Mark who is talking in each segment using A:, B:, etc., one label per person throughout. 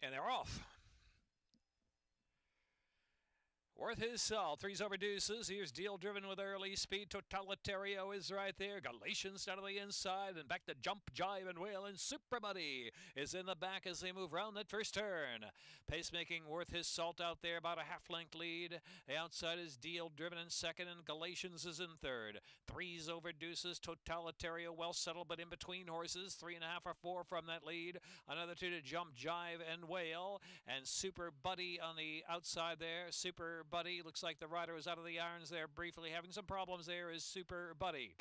A: And they're off. Worth his salt. Threes over deuces. Here's Deal Driven with early speed. Totalitario is right there. Galatians down to the inside. And back to Jump, Jive, and Wail. And Super Buddy is in the back as they move round that first turn. Pacemaking Worth his salt out there. About a half-length lead. The outside is Deal Driven in second. And Galatians is in third. Threes over deuces. Totalitario well settled, but in between horses. 3.5 or 4 from that lead. Another 2 to Jump, Jive, and Wail. And Super Buddy on the outside there. Super Buddy. Looks like the rider was out of the irons there briefly. Having some problems there is Super Buddy.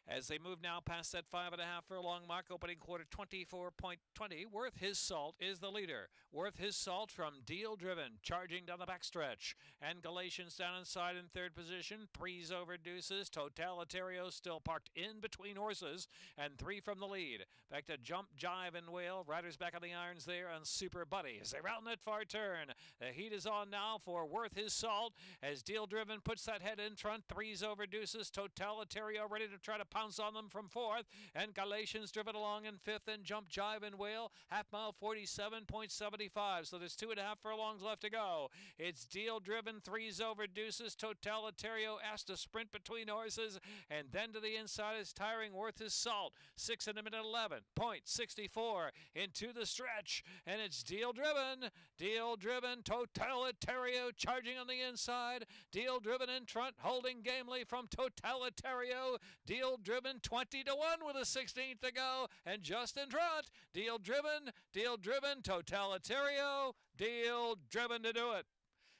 A: As they move now past that 5.5 furlong mark, opening quarter 24.20. Worth his salt is the leader. Worth his salt from Deal Driven, charging down the backstretch. And Galatians down inside in third position. Threes over deuces. Totalitario still parked in between horses. And 3 from the lead. Back to Jump, Jive, and Wail. Riders back on the irons there on Super Buddy as they round that far turn. The heat is on now for Worth his salt as Deal Driven puts that head in front. Threes over deuces. Totalitario ready to try to pounce on them from fourth. And Galatians driven along in fifth. And Jump, Jive, and Wail. Half mile 47.75. So there's 2.5 furlongs left to go. It's Deal Driven. Threes over deuces. Totalitario asked to sprint between horses. And then to the inside is tiring Worth his salt. 6 in a minute 11.64 into the stretch. And it's Deal Driven. Deal Driven. Totalitario charging on the inside. Deal Driven in front, holding gamely from Totalitario. Deal Driven 20 to 1 with a 16th to go. And just in front, Deal Driven, Totalitario, Deal Driven to do it.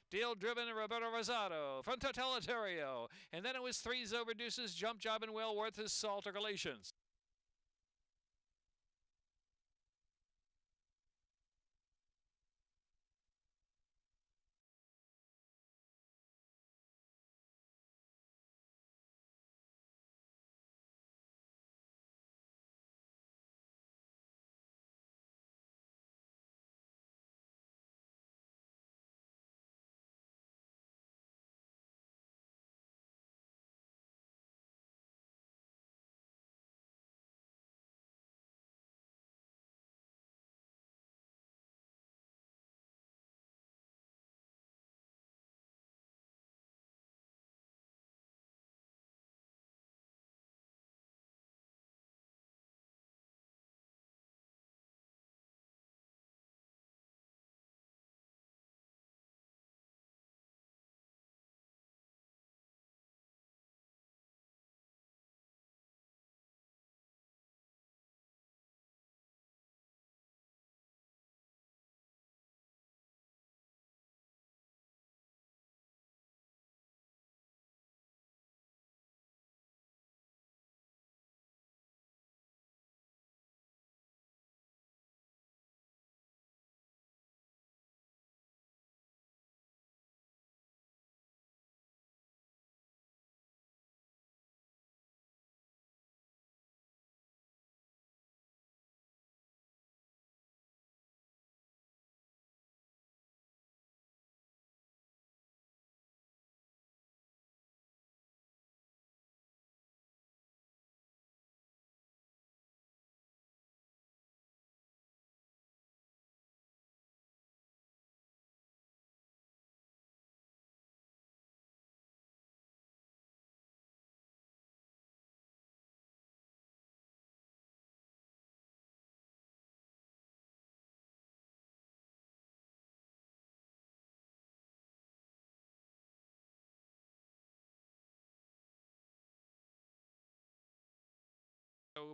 A: Deal Driven and Roberto Rosado from Totalitario. And then it was threes over deuces, Jump, Job, and Will Worth his salt or Galatians.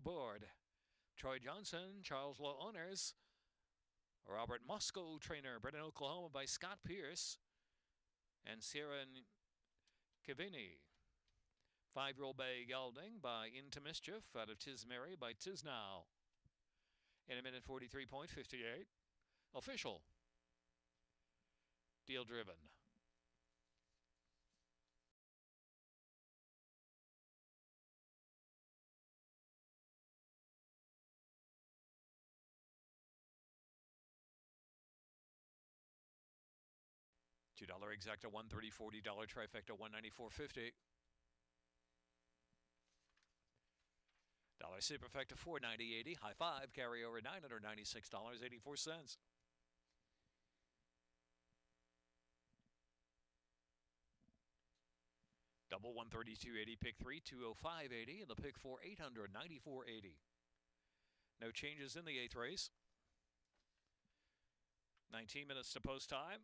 A: Board. Troy Johnson, Charles Lowe owners. Robert Moscow trainer, bred in Oklahoma by Scott Pierce. And Sierra Cavini. 5-year-old bay gelding by Into Mischief out of Tismary by Tisnow. In a minute 43.58. Official. Deal Driven. $2 exacta, $130, $40 trifecta, $194.50. Dollar superfecta, $490.80. High five carryover, $996.84. Double 132.80, pick 3, 205.80, and the pick 4, 894.80. No changes in the 8th race. 19 minutes to post time.